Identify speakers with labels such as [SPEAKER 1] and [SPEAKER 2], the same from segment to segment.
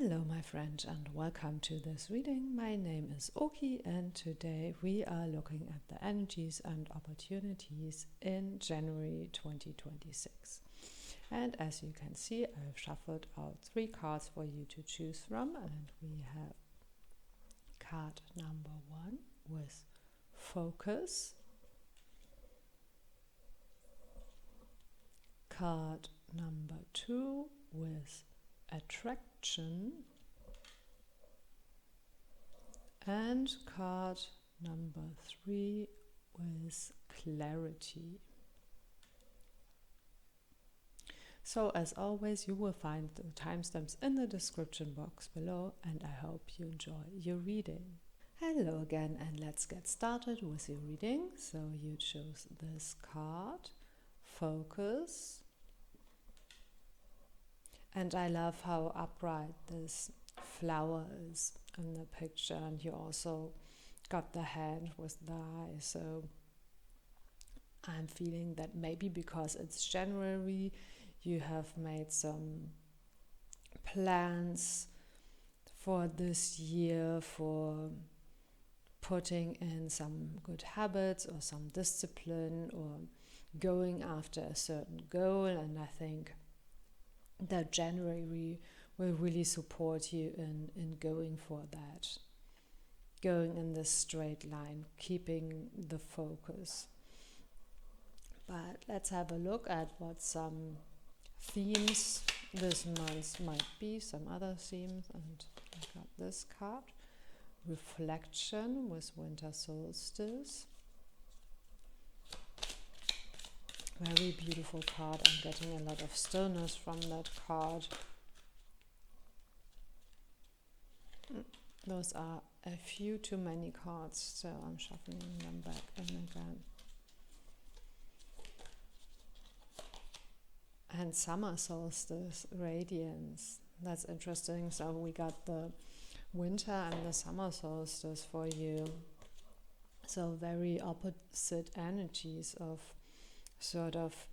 [SPEAKER 1] Hello my friend and welcome to this reading. My name is Oki and today we are looking at the energies and opportunities in January 2026. And as you can see, I've shuffled out 3 cards for you to choose from, and we have card number 1 with focus, card number 2 with attraction, and card number 3 with clarity. So as always, you will find the timestamps in the description box below, and I hope you enjoy your reading. Hello again, and let's get started with your reading. So you chose this card, focus. And I love how upright this flower is in the picture, and you also got the hand with the eye. So I'm feeling that maybe because it's January, you have made some plans for this year for putting in some good habits or some discipline or going after a certain goal, and I think that January will really support you in going for that, going in this straight line, keeping the focus. But let's have a look at what some themes this month might be, some other themes. And I got this card, reflection with winter solstice. Very beautiful card. I'm getting a lot of stillness from that card. Those are a few too many cards, so I'm shuffling them back in again. And summer solstice, radiance. That's interesting. So we got the winter and the summer solstice for you. So very opposite energies of sort of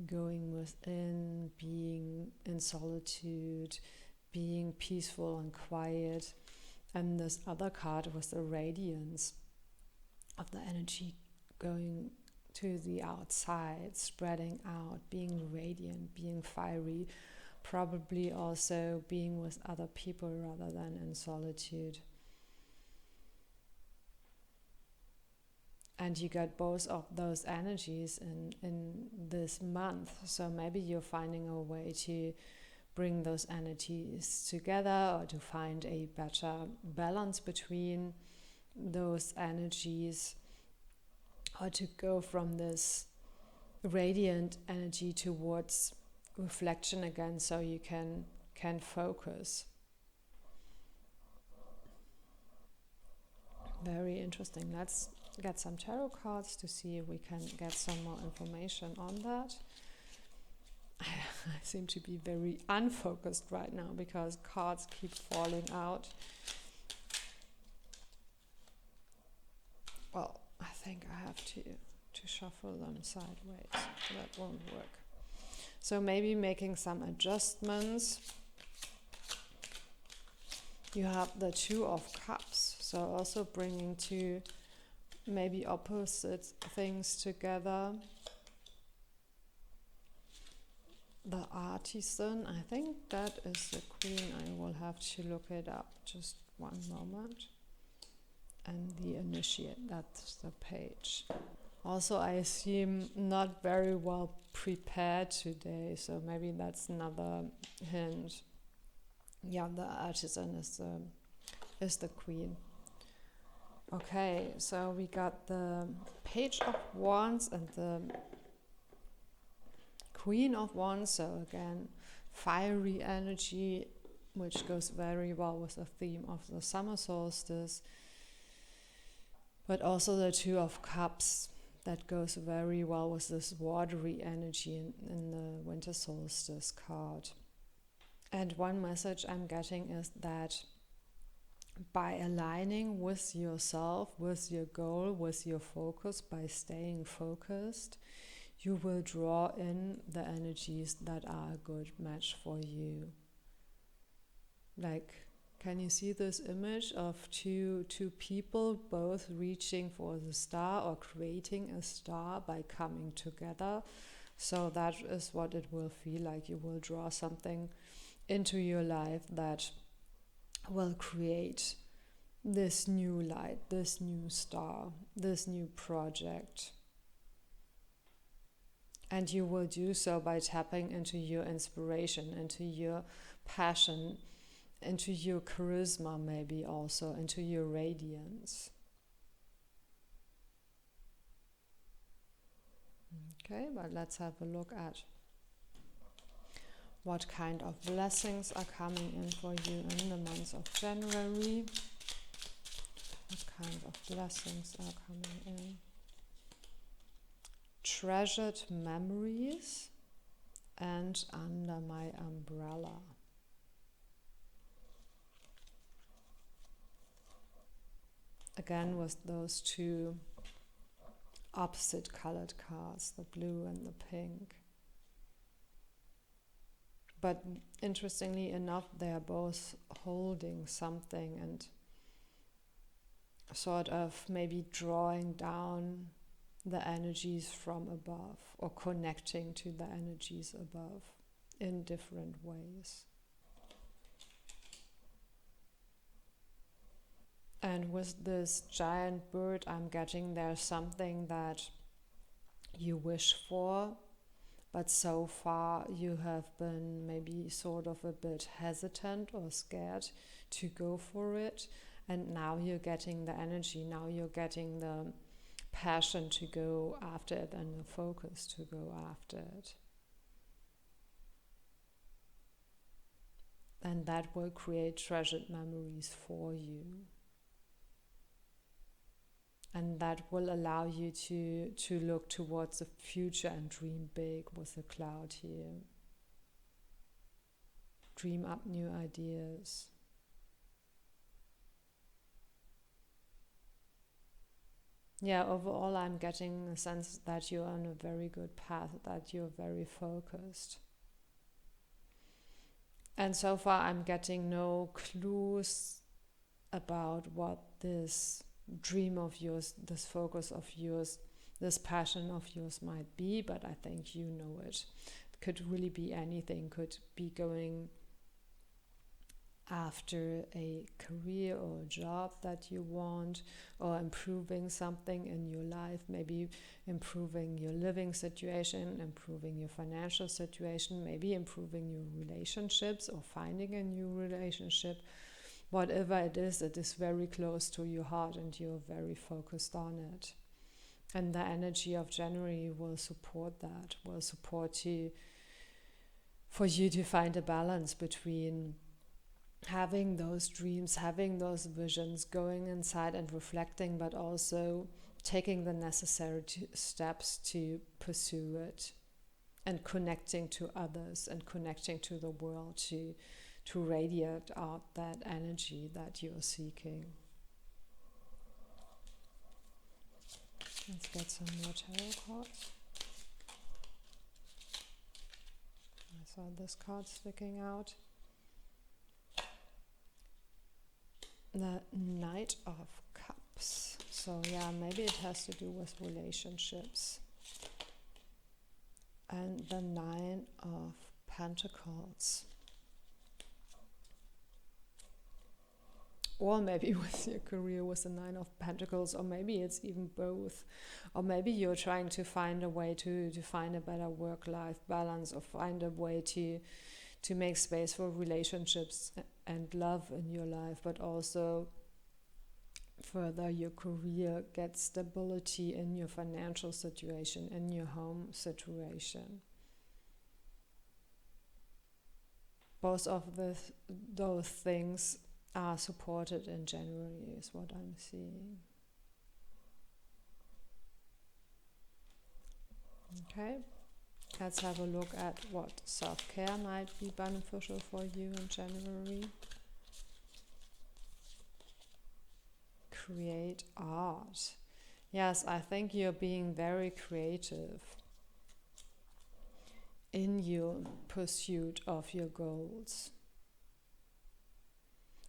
[SPEAKER 1] going within, being in solitude, being peaceful and quiet. And this other card was the radiance of the energy going to the outside, spreading out, being radiant, being fiery, probably also being with other people rather than in solitude. And you got both of those energies in this month. So maybe you're finding a way to bring those energies together, or to find a better balance between those energies, or to go from this radiant energy towards reflection again, so you can focus. Very interesting. Let's get some tarot cards to see if we can get some more information on that. I seem to be very unfocused right now because cards keep falling out. Well, I think I have to shuffle them sideways. That won't work. So maybe making some adjustments. You have the 2 of Cups, so also bringing 2 maybe opposite things together. The Artisan, I think that is the Queen. I will have to look it up, just one moment. And the Initiate, that's the Page. Also, I seem not very well prepared today, so maybe that's another hint. Yeah, the Artisan is the Queen. Okay, so we got the Page of Wands and the Queen of Wands. So again, fiery energy, which goes very well with the theme of the summer solstice. But also the 2 of Cups, that goes very well with this watery energy in the winter solstice card. And one message I'm getting is that by aligning with yourself, with your goal, with your focus, by staying focused, you will draw in the energies that are a good match for you. Like, can you see this image of two people both reaching for the star or creating a star by coming together? So that is what it will feel like. You will draw something into your life that will create this new light, this new star, this new project. And you will do so by tapping into your inspiration, into your passion, into your charisma, maybe also into your radiance. Okay, but let's have a look at what kind of blessings are coming in for you in the month of January. What kind of blessings are coming in? Treasured memories and under my umbrella. Again, with those two opposite colored cards, the blue and the pink. But interestingly enough, they are both holding something and sort of maybe drawing down the energies from above or connecting to the energies above in different ways. And with this giant bird, I'm getting there's something that you wish for, but so far you have been maybe sort of a bit hesitant or scared to go for it. And now you're getting the energy, now you're getting the passion to go after it and the focus to go after it. And that will create treasured memories for you. And that will allow you to look towards the future and dream big with the cloud here. Dream up new ideas. Yeah, overall I'm getting a sense that you're on a very good path, that you're very focused. And so far I'm getting no clues about what this dream of yours, this focus of yours, this passion of yours might be, but I think you know it. It could really be anything, could be going after a career or a job that you want, or improving something in your life, maybe improving your living situation, improving your financial situation, maybe improving your relationships or finding a new relationship. Whatever it is very close to your heart and you're very focused on it. And the energy of January will support that, will support you, for you to find a balance between having those dreams, having those visions, going inside and reflecting, but also taking the necessary steps to pursue it and connecting to others and connecting to the world to radiate out that energy that you're seeking. Let's get some more tarot cards. I saw this card sticking out. The Knight of Cups. So yeah, maybe it has to do with relationships. And the Nine of Pentacles. Or maybe with your career with the Nine of Pentacles, or maybe it's even both. Or maybe you're trying to find a way to find a better work-life balance, or find a way to make space for relationships and love in your life, but also further your career, get stability in your financial situation, in your home situation. Both of those things are supported in January, is what I'm seeing. Okay, let's have a look at what self-care might be beneficial for you in January. Create art. Yes, I think you're being very creative in your pursuit of your goals.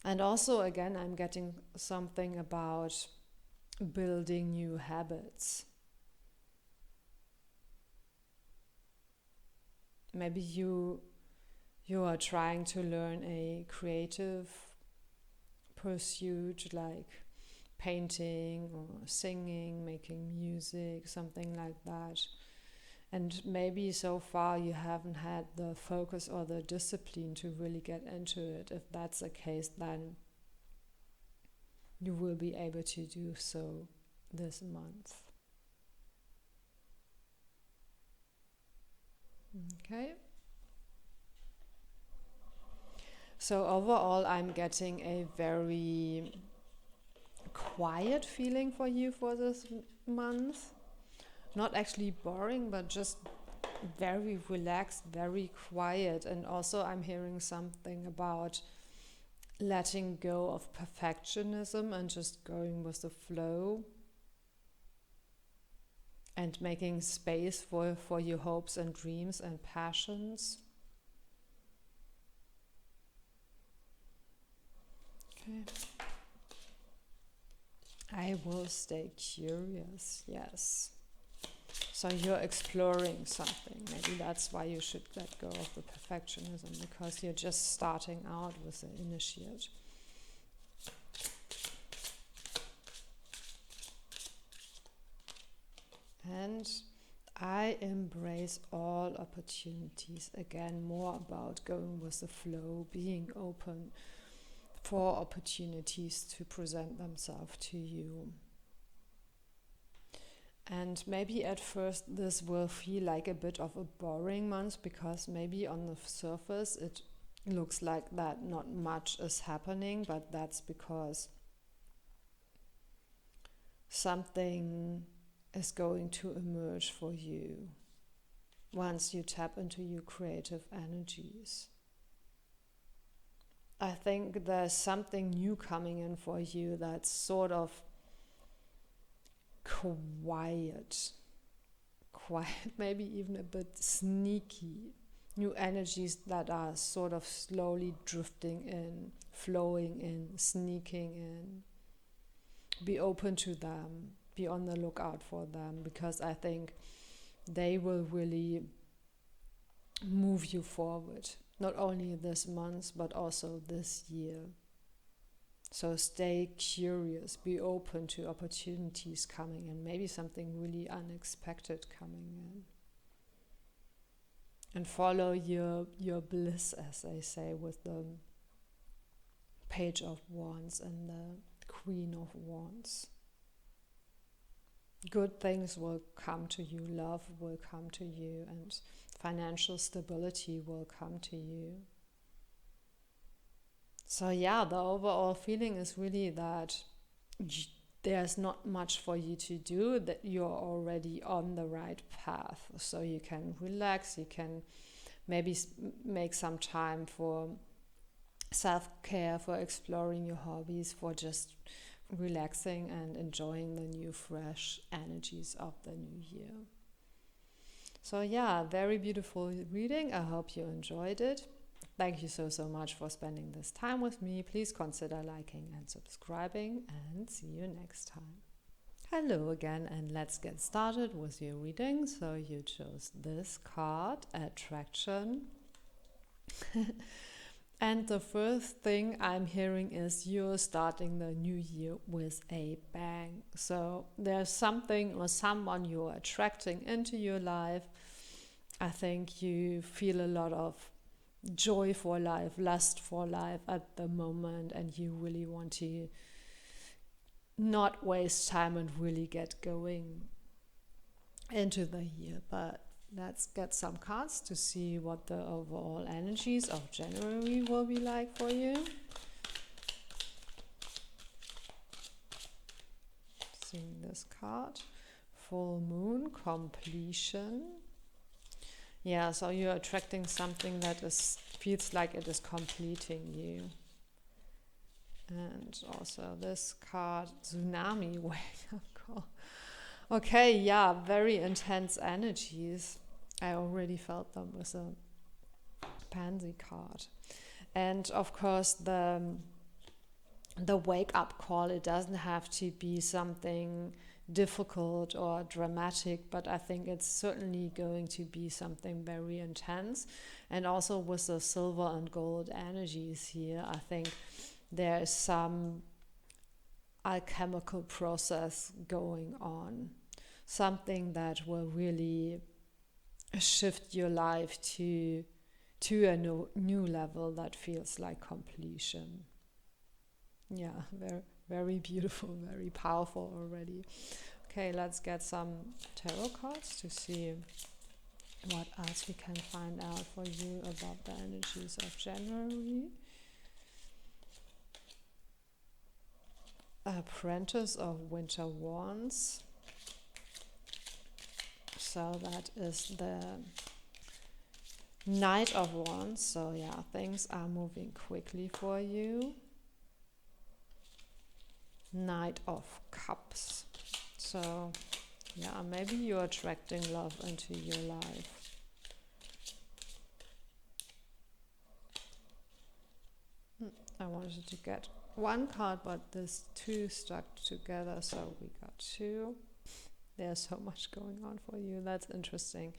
[SPEAKER 1] And also, again, I'm getting something about building new habits. Maybe you are trying to learn a creative pursuit like painting or singing, making music, something like that. And maybe so far you haven't had the focus or the discipline to really get into it. If that's the case, then you will be able to do so this month. Okay. So overall, I'm getting a very quiet feeling for you for this month. Not actually boring, but just very relaxed, very quiet. And also I'm hearing something about letting go of perfectionism and just going with the flow and making space for your hopes and dreams and passions. Okay. I will stay curious, yes. So you're exploring something. Maybe that's why you should let go of the perfectionism, because you're just starting out with the initiate. And I embrace all opportunities. Again, more about going with the flow, being open for opportunities to present themselves to you. And maybe at first this will feel like a bit of a boring month, because maybe on the surface it looks like that not much is happening, but that's because something is going to emerge for you once you tap into your creative energies. I think there's something new coming in for you that's sort of quiet, maybe even a bit sneaky. New energies that are sort of slowly drifting in, flowing in, sneaking in. Be open to them, be on the lookout for them, because I think they will really move you forward, not only this month but also this year. So stay curious, be open to opportunities coming in, maybe something really unexpected coming in. And follow your bliss, as they say, with the Page of Wands and the Queen of Wands. Good things will come to you, love will come to you, and financial stability will come to you. So yeah, the overall feeling is really that there's not much for you to do, that you're already on the right path. So you can relax, you can maybe make some time for self-care, for exploring your hobbies, for just relaxing and enjoying the new fresh energies of the new year. So yeah, very beautiful reading. I hope you enjoyed it. Thank you so much for spending this time with me. Please consider liking and subscribing, and see you next time. Hello again, and let's get started with your reading. So you chose this card, Attraction. And the first thing I'm hearing is you're starting the new year with a bang. So there's something or someone you're attracting into your life. I think you feel a lot of joy for life, lust for life at the moment, and you really want to not waste time and really get going into the year. But let's get some cards to see what the overall energies of January will be like for you. Seeing this card, Full Moon, Completion. Yeah, so you're attracting something that feels like it is completing you. And also this card, Tsunami, wake-up call. Okay, yeah, very intense energies. I already felt them with a Pansy card. And of course the the wake up call. It doesn't have to be something difficult or dramatic, but I think it's certainly going to be something very intense. And also with the silver and gold energies here, I think there is some alchemical process going on, something that will really shift your life to a new level that feels like completion. Yeah, very, very beautiful, very powerful already. Okay, let's get some tarot cards to see what else we can find out for you about the energies of January. Apprentice of Winter Wands. So that is the Knight of Wands. So yeah, things are moving quickly for you. Knight of Cups. So yeah, maybe you're attracting love into your life. I wanted to get one card, but this two stuck together, so we got two. There's so much going on for you. That's interesting.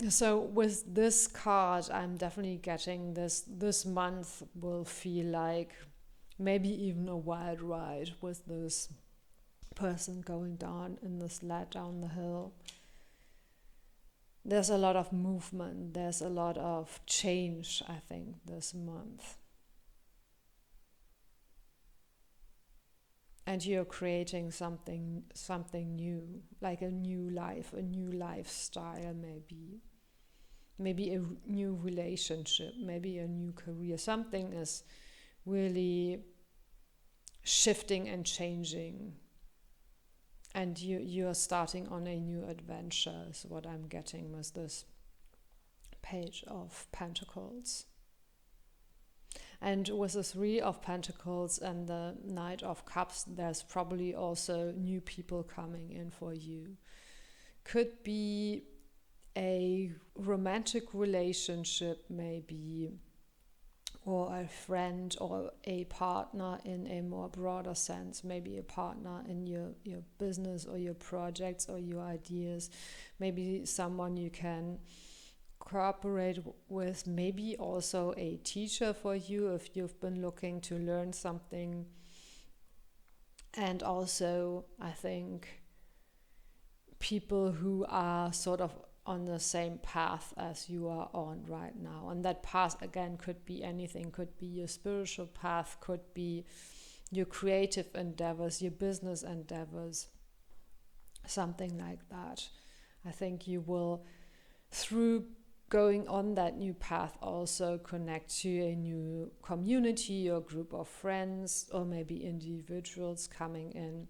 [SPEAKER 1] So with this card, I'm definitely getting this month will feel like maybe even a wild ride with this person going down in the sled down the hill. There's a lot of movement. There's a lot of change, I think, this month. And you're creating something new, like a new life, a new lifestyle, maybe a new relationship, maybe a new career. Something is really shifting and changing, and you're starting on a new adventure is what I'm getting with this Page of Pentacles. And with the Three of Pentacles and the Knight of Cups, there's probably also new people coming in for you. Could be a romantic relationship maybe, or a friend or a partner in a more broader sense, maybe a partner in your business or your projects or your ideas, maybe someone you can cooperate with, maybe also a teacher for you if you've been looking to learn something. And also, I think people who are sort of on the same path as you are on right now. And that path, again, could be anything. Could be your spiritual path, could be your creative endeavors, your business endeavors, something like that. I think you will, through going on that new path, also connect to a new community or group of friends, or maybe individuals coming in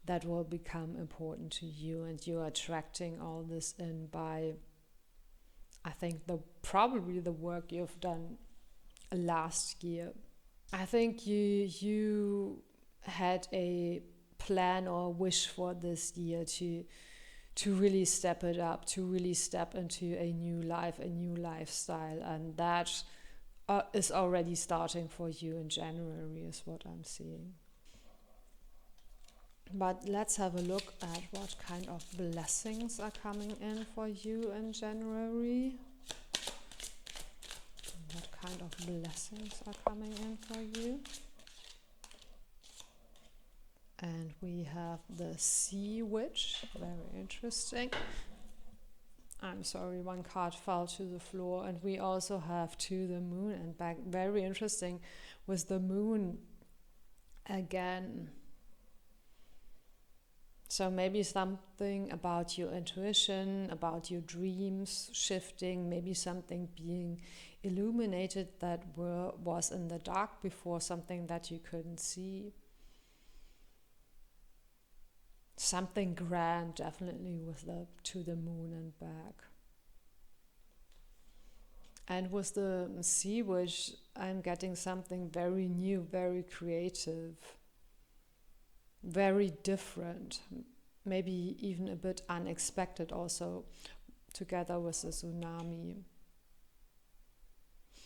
[SPEAKER 1] that will become important to you, and you're attracting all this in by, I think, probably the work you've done last year. I think you had a plan or wish for this year to really step it up, to really step into a new life, a new lifestyle, and that is already starting for you in January is what I'm seeing. But let's have a look at what kind of blessings are coming in for you in January. What kind of blessings are coming in for you? And we have the Sea Witch, very interesting. I'm sorry, one card fell to the floor. And we also have To the Moon and back, very interesting with the Moon again. So maybe something about your intuition, about your dreams shifting, maybe something being illuminated that was in the dark before, something that you couldn't see. Something grand, definitely, with the To the Moon and back. And with the Sea Witch, I'm getting something very new, very creative, very different, maybe even a bit unexpected also, together with the tsunami.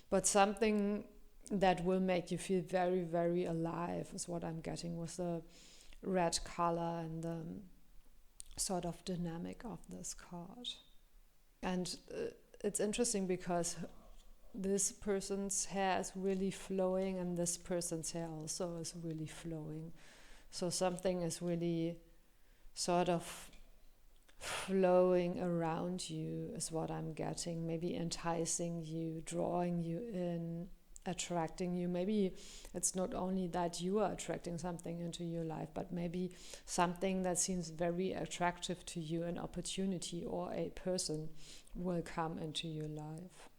[SPEAKER 1] But something that will make you feel very, very alive, is what I'm getting with the red color and the sort of dynamic of this card. And it's interesting because this person's hair is really flowing and this person's hair also is really flowing. So something is really sort of flowing around you is what I'm getting. Maybe enticing you, drawing you in, attracting you. Maybe it's not only that you are attracting something into your life, but maybe something that seems very attractive to you, an opportunity or a person will come into your life.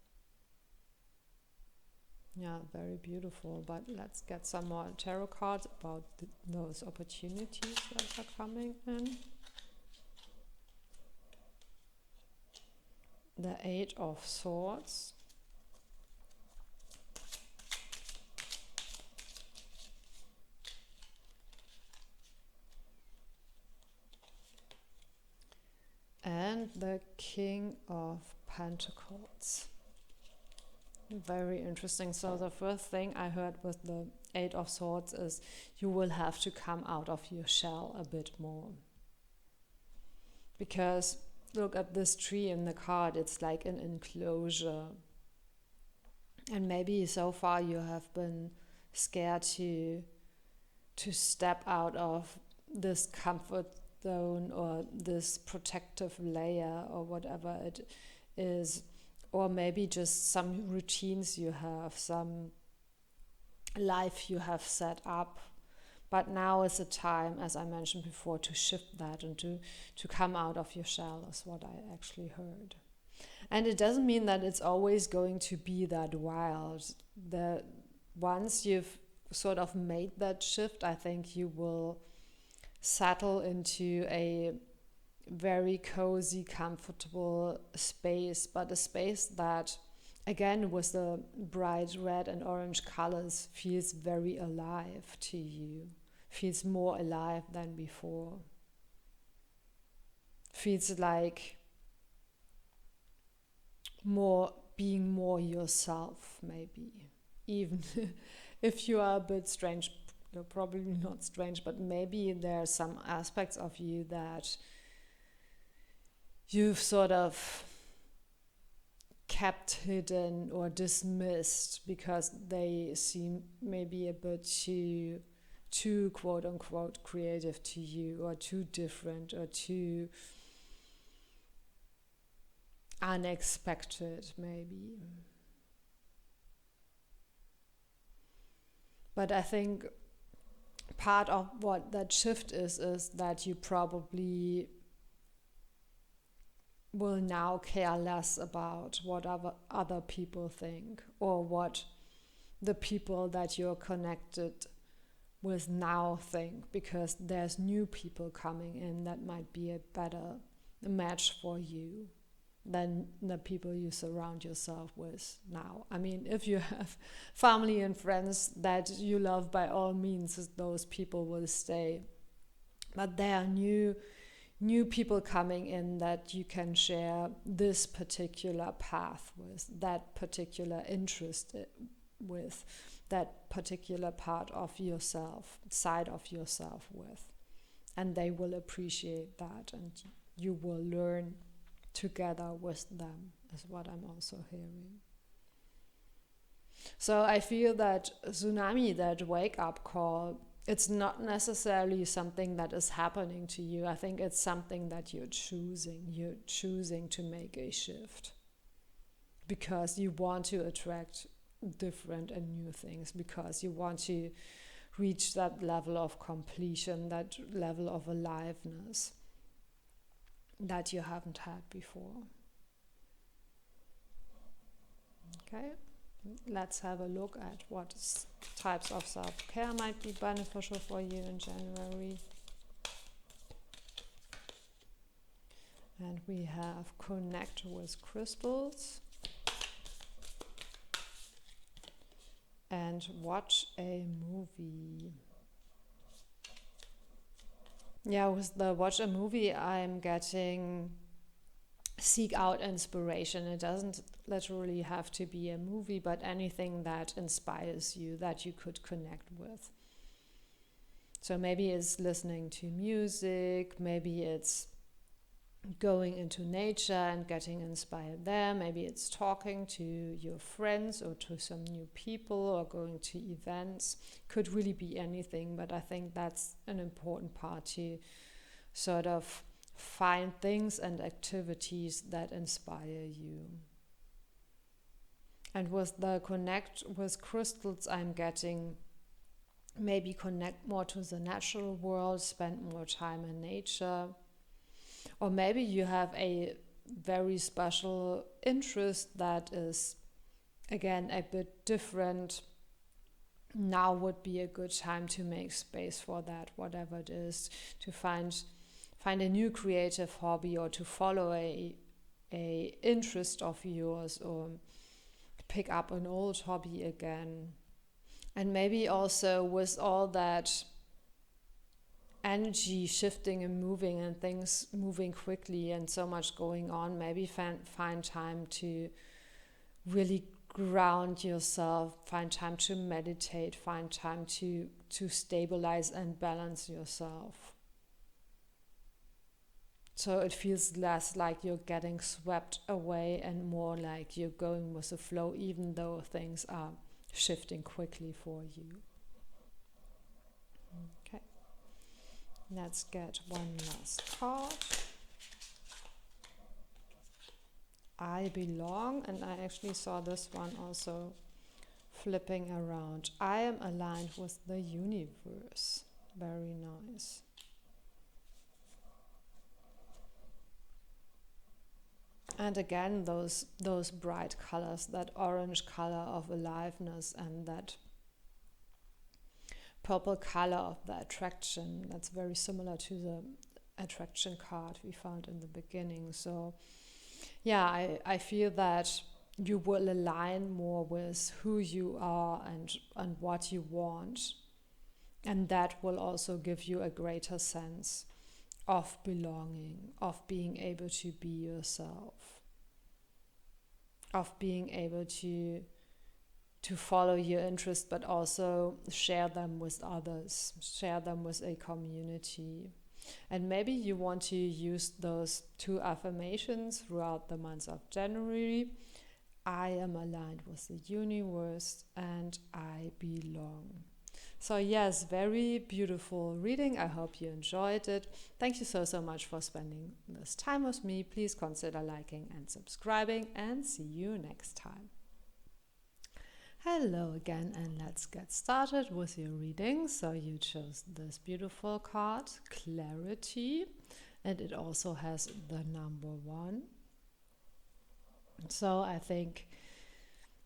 [SPEAKER 1] Yeah, very beautiful. But let's get some more tarot cards about those opportunities that are coming in. The 8 of Swords. And the King of Pentacles. Very interesting. So the first thing I heard with the 8 of Swords is you will have to come out of your shell a bit more. Because look at this tree in the card, it's like an enclosure. And maybe so far you have been scared to step out of this comfort zone or this protective layer or whatever it is. Or maybe just some routines you have, some life you have set up. But now is the time, as I mentioned before, to shift that and to come out of your shell is what I actually heard. And it doesn't mean that it's always going to be that wild. That once you've sort of made that shift, I think you will settle into a very cozy, comfortable space, but a space that, again, with the bright red and orange colors, feels very alive to you, feels more alive than before. Feels like being more yourself, maybe. Even if you are a bit strange, you're probably not strange, but maybe there are some aspects of you that you've sort of kept hidden or dismissed because they seem maybe a bit too quote unquote creative to you, or too different, or too unexpected maybe. But I think part of what that shift is that you probably will now care less about what other people think, or what the people that you're connected with now think, because there's new people coming in that might be a better match for you than the people you surround yourself with now. I mean, if you have family and friends that you love, by all means, those people will stay. But there are new people coming in that you can share this particular path with, that particular interest with, that particular part of yourself, side of yourself with. And they will appreciate that, and you will learn together with them, is what I'm also hearing. So I feel that tsunami, that wake-up call, it's not necessarily something that is happening to you. I think it's something that you're choosing. You're choosing to make a shift because you want to attract different and new things, because you want to reach that level of completion, that level of aliveness that you haven't had before. Okay. Let's have a look at what types of self-care might be beneficial for you in January. And we have connect with crystals and watch a movie. Yeah, with the watch a movie, I'm getting seek out inspiration. It doesn't literally have to be a movie, but anything that inspires you, that you could connect with. So maybe it's listening to music, maybe it's going into nature and getting inspired there, maybe it's talking to your friends or to some new people or going to events. Could really be anything, but I think that's an important part, to sort of find things and activities that inspire you. And with the connect with crystals, I'm getting maybe connect more to the natural world, spend more time in nature. Or maybe you have a very special interest that is, again, a bit different. Now would be a good time to make space for that, whatever it is, to find a new creative hobby, or to follow a interest of yours, or pick up an old hobby again. And maybe also with all that energy shifting and moving and things moving quickly and so much going on, maybe find time to really ground yourself, find time to meditate, find time to stabilize and balance yourself. So it feels less like you're getting swept away and more like you're going with the flow, even though things are shifting quickly for you. Okay, let's get one last card. I belong, and I actually saw this one also flipping around. I am aligned with the universe. Very nice. And again, those bright colors, that orange color of aliveness and that purple color of the attraction, that's very similar to the attraction card we found in the beginning. So yeah, I feel that you will align more with who you are and what you want. And that will also give you a greater sense of belonging, of being able to be yourself, of being able to follow your interests, but also share them with others, share them with a community. And maybe you want to use those 2 affirmations throughout the month of January. I am aligned with the universe and I belong. So yes, very beautiful reading. I hope you enjoyed it. Thank you so much for spending this time with me. Please consider liking and subscribing, and see you next time. Hello again, and let's get started with your reading. So you chose this beautiful card, Clarity, and it also has the number 1. So I think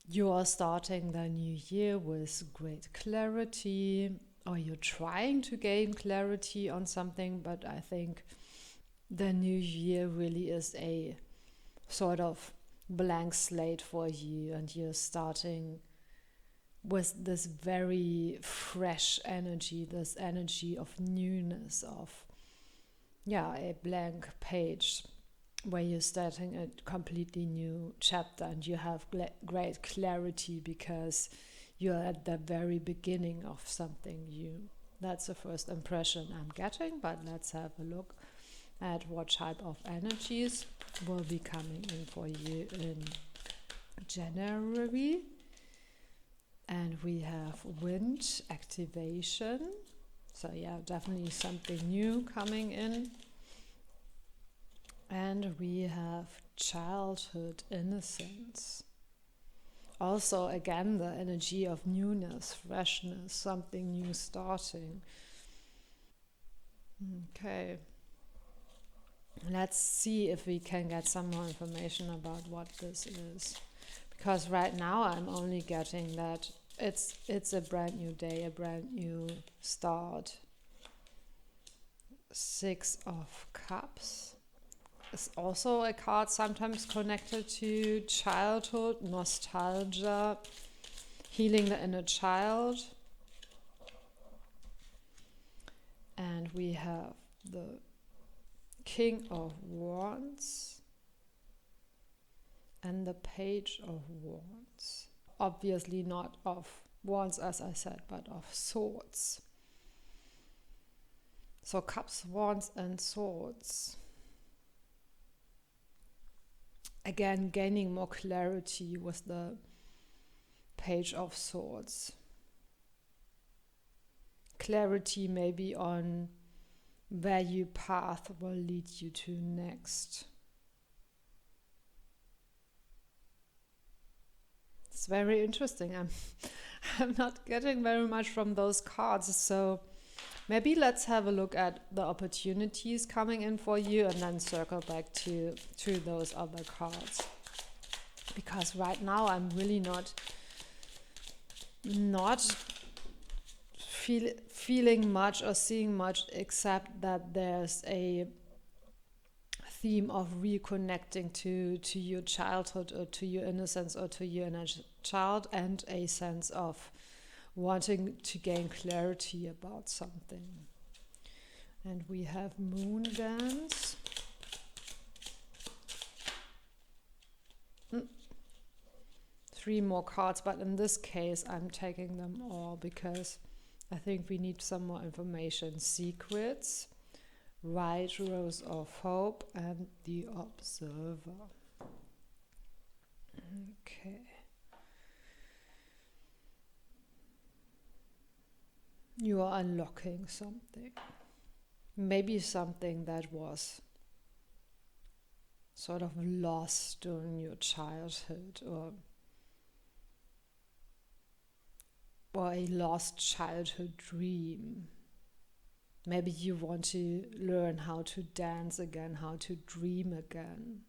[SPEAKER 1] you are starting the new year with great clarity, or you're trying to gain clarity on something, but I think the new year really is a sort of blank slate for you, and you're starting with this very fresh energy, this energy of newness, of a blank page, where you're starting a completely new chapter, and you have great clarity because you're at the very beginning of something new. That's the first impression I'm getting, but let's have a look at what type of energies will be coming in for you in January. And we have wind activation. So yeah, definitely something new coming in. And we have childhood innocence. Also, again, the energy of newness, freshness, something new starting. Okay. Let's see if we can get some more information about what this is. Because right now I'm only getting that it's a brand new day, a brand new start. 6 of Cups. Is also a card sometimes connected to childhood, nostalgia, healing the inner child. And we have the King of Wands. and the Page of Wands. Obviously not of wands, as I said, but of swords. So cups, wands, and swords. Again, gaining more clarity with the Page of Swords. Clarity maybe on where your path will lead you to next. It's very interesting. I'm not getting very much from those cards, so maybe let's have a look at the opportunities coming in for you and then circle back to those other cards. Because right now I'm really not feeling much or seeing much, except that there's a theme of reconnecting to your childhood or to your innocence or to your inner child, and a sense of wanting to gain clarity about something. And we have Moon Dance. Three more cards, but in this case I'm taking them all because I think we need some more information. Secrets, White Rose of Hope, and the Observer. Okay. You are unlocking something. Maybe something that was sort of lost during your childhood, or a lost childhood dream. Maybe you want to learn how to dance again, how to dream again.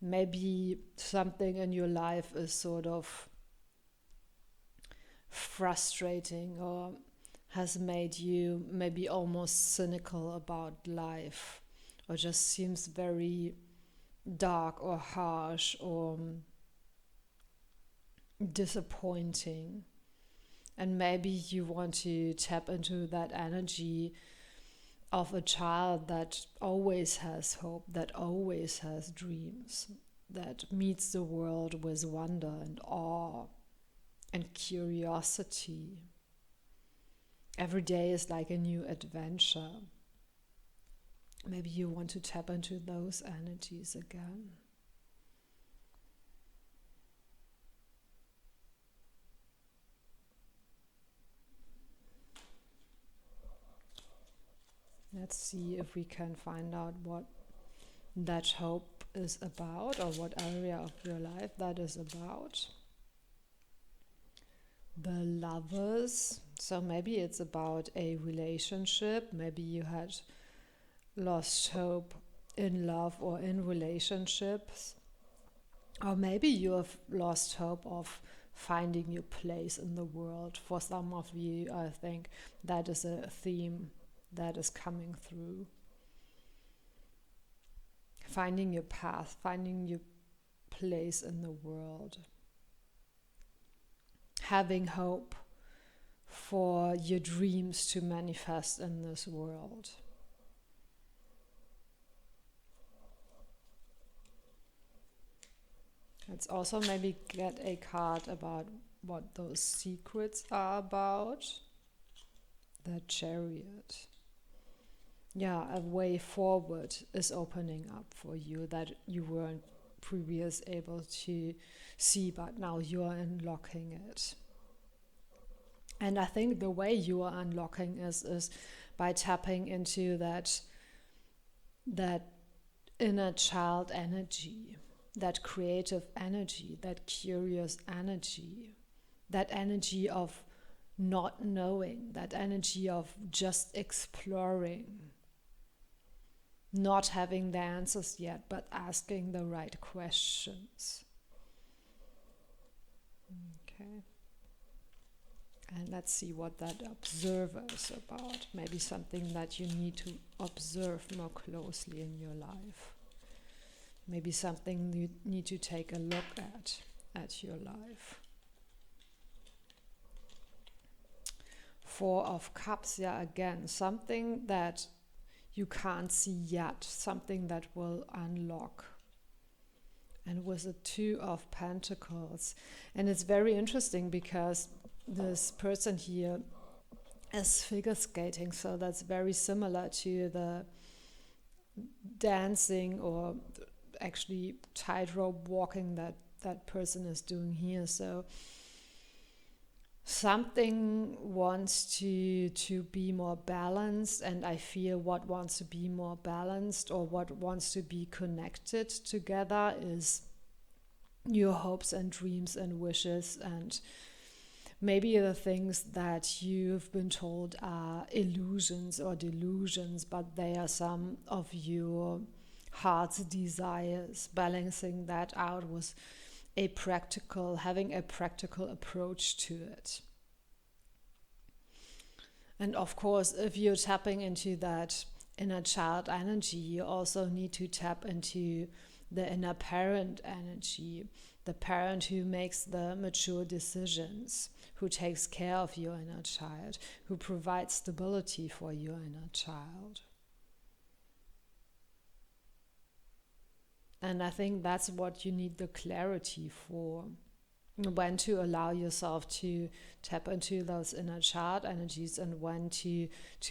[SPEAKER 1] Maybe something in your life is sort of frustrating or has made you maybe almost cynical about life, or just seems very dark or harsh or disappointing. And maybe you want to tap into that energy of a child that always has hope, that always has dreams, that meets the world with wonder and awe and curiosity. Every day is like a new adventure. Maybe you want to tap into those energies again. Let's see if we can find out what that hope is about, or what area of your life that is about. The Lovers. So maybe it's about a relationship. Maybe you had lost hope in love or in relationships. Or maybe you have lost hope of finding your place in the world. For some of you, I think that is a theme that is coming through. Finding your path, finding your place in the world. Having hope for your dreams to manifest in this world. Let's also maybe get a card about what those secrets are about. The Chariot. Yeah, a way forward is opening up for you that you weren't previously able to see, but now you are unlocking it. And I think the way you are unlocking is by tapping into that inner child energy, that creative energy, that curious energy, that energy of not knowing, that energy of just exploring, not having the answers yet, but asking the right questions. Okay. And let's see what that Observer is about. Maybe something that you need to observe more closely in your life. Maybe something you need to take a look at your life. Four of Cups, yeah, again, something that you can't see yet, something that will unlock. And with the Two of Pentacles. And it's very interesting because this person here is figure skating, so that's very similar to the dancing or actually tightrope walking that person is doing here. So something wants to be more balanced, and I feel what wants to be more balanced or what wants to be connected together is your hopes and dreams and wishes, and maybe the things that you've been told are illusions or delusions, but they are some of your heart's desires. Balancing that out with having a practical approach to it. And of course, if you're tapping into that inner child energy, you also need to tap into the inner parent energy, the parent who makes the mature decisions, who takes care of your inner child, who provides stability for your inner child. And I think that's what you need the clarity for, when to allow yourself to tap into those inner child energies and when to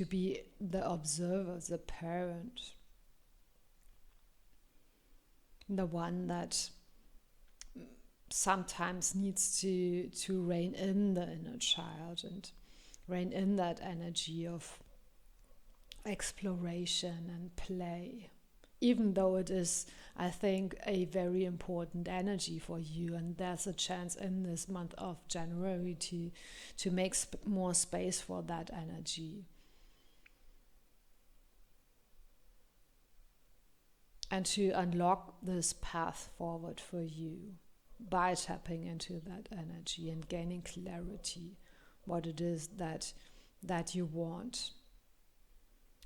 [SPEAKER 1] be the observer, the parent, the one that sometimes needs to rein in the inner child and rein in that energy of exploration and play. Even though it is, I think, a very important energy for you, and there's a chance in this month of January to make more space for that energy. And to unlock this path forward for you by tapping into that energy and gaining clarity, what it is that you want,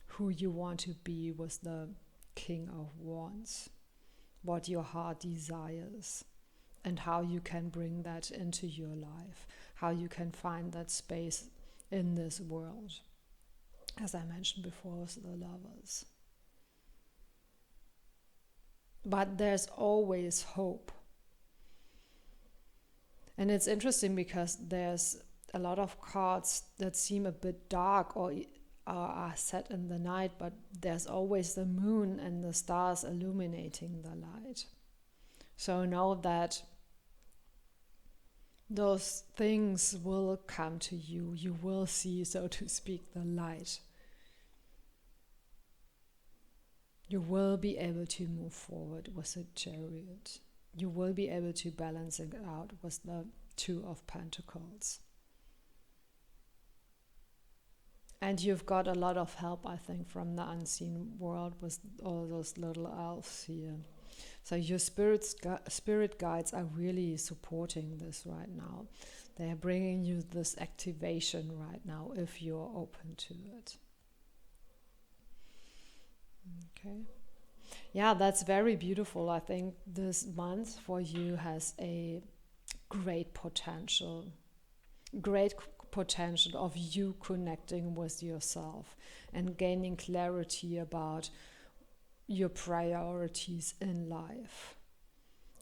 [SPEAKER 1] who you want to be with the King of Wands, what your heart desires, and how you can bring that into your life, how you can find that space in this world, as I mentioned before with the Lovers. But there's always hope. And it's interesting because there's a lot of cards that seem a bit dark or are set in the night, but there's always the moon and the stars illuminating the light. So know that those things will come to you. You will see, so to speak, the light. You will be able to move forward with the Chariot. You will be able to balance it out with the Two of Pentacles. And you've got a lot of help, I think, from the unseen world with all those little elves here. So your spirit guides are really supporting this right now. They are bringing you this activation right now if you're open to it. Okay. Yeah, that's very beautiful. I think this month for you has a great potential of you connecting with yourself and gaining clarity about your priorities in life.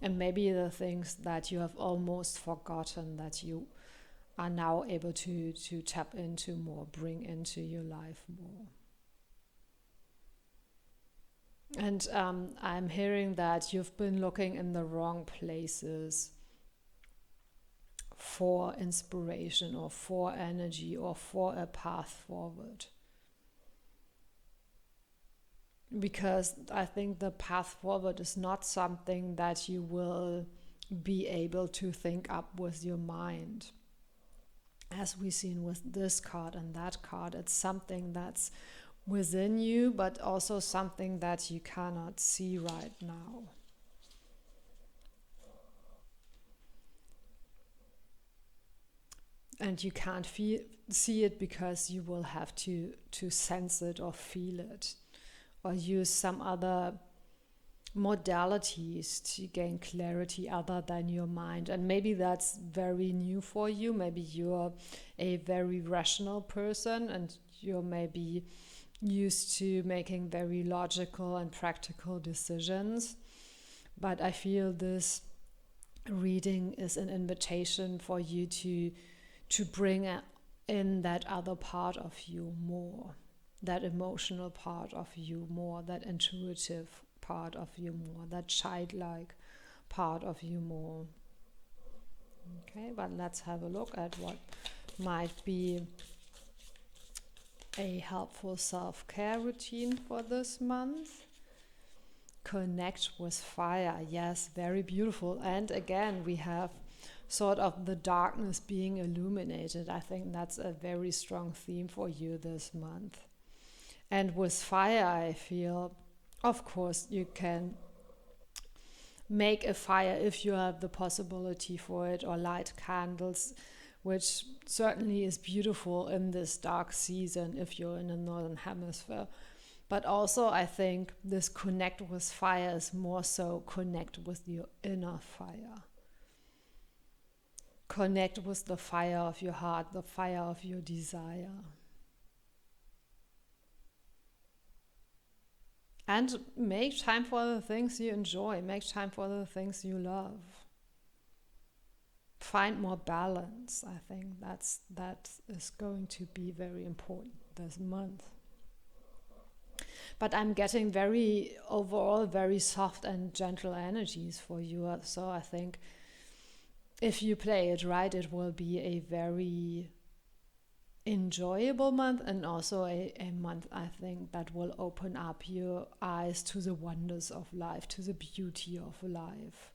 [SPEAKER 1] And maybe the things that you have almost forgotten that you are now able to tap into more, bring into your life more. And I'm hearing that you've been looking in the wrong places for inspiration or for energy or for a path forward. Because I think the path forward is not something that you will be able to think up with your mind. As we've seen with this card and that card, it's something that's within you, but also something that you cannot see right now. And you can't see it because you will have to sense it or feel it, or use some other modalities to gain clarity other than your mind. And maybe that's very new for you. Maybe you're a very rational person and you're maybe used to making very logical and practical decisions. But I feel this reading is an invitation for you to bring in that other part of you more, that emotional part of you more, that intuitive part of you more, that childlike part of you more. Okay, but let's have a look at what might be a helpful self-care routine for this month. Connect with fire. Yes, very beautiful. And again, we have sort of the darkness being illuminated. I think that's a very strong theme for you this month. And with fire, I feel, of course, you can make a fire if you have the possibility for it, or light candles, which certainly is beautiful in this dark season if you're in the northern hemisphere. But also I think this connect with fire is more so connect with your inner fire. Connect with the fire of your heart, the fire of your desire. And make time for the things you enjoy. Make time for the things you love. Find more balance. I think that is going to be very important this month. But I'm getting overall very soft and gentle energies for you. So I think if you play it right, it will be a very enjoyable month, and also a month, I think, that will open up your eyes to the wonders of life, to the beauty of life.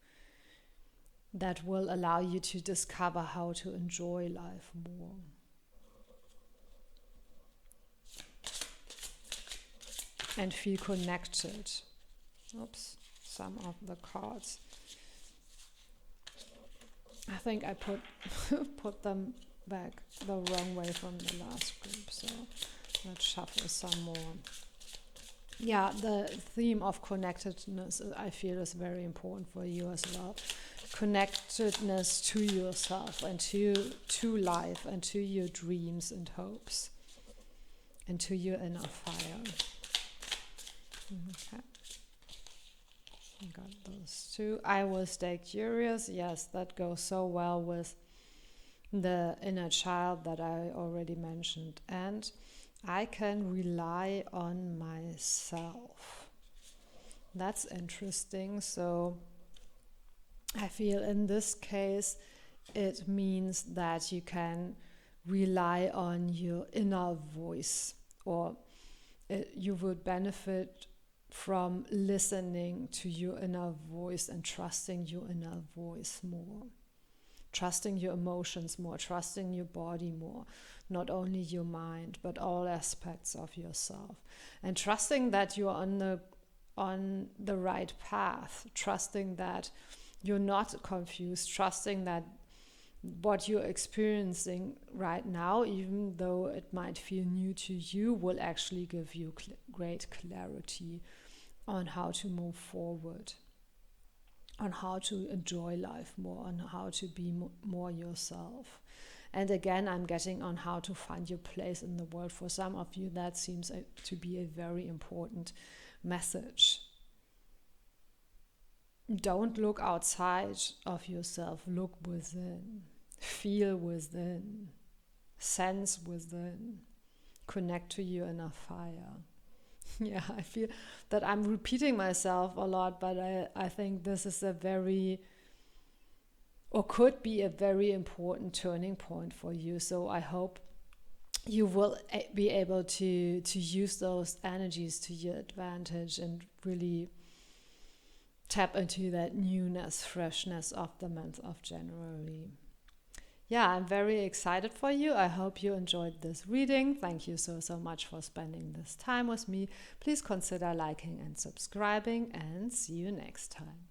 [SPEAKER 1] That will allow you to discover how to enjoy life more. And feel connected. Oops, some of the cards. I think I put them back the wrong way from the last group, so let's shuffle some more. Yeah, the theme of connectedness, I feel, is very important for you as well. Connectedness to yourself and to life and to your dreams and hopes and to your inner fire. Okay. I got those two. I will stay curious. Yes, that goes so well with the inner child that I already mentioned. And I can rely on myself. That's interesting. So I feel in this case, it means that you can rely on your inner voice, or you would benefit from listening to your inner voice and trusting your inner voice more. Trusting your emotions more, trusting your body more, not only your mind, but all aspects of yourself. And trusting that you're on the right path, trusting that you're not confused, trusting that what you're experiencing right now, even though it might feel new to you, will actually give you great clarity on how to move forward, on how to enjoy life more, on how to be more yourself. And again, I'm getting on how to find your place in the world. For some of you, that seems to be a very important message. Don't look outside of yourself, look within, feel within, sense within, connect to your inner fire. Yeah, I feel that I'm repeating myself a lot, but I think this is could be a very important turning point for you. So I hope you will be able to use those energies to your advantage and really tap into that newness, freshness of the month of January. Yeah, I'm very excited for you. I hope you enjoyed this reading. Thank you so much for spending this time with me. Please consider liking and subscribing, and see you next time.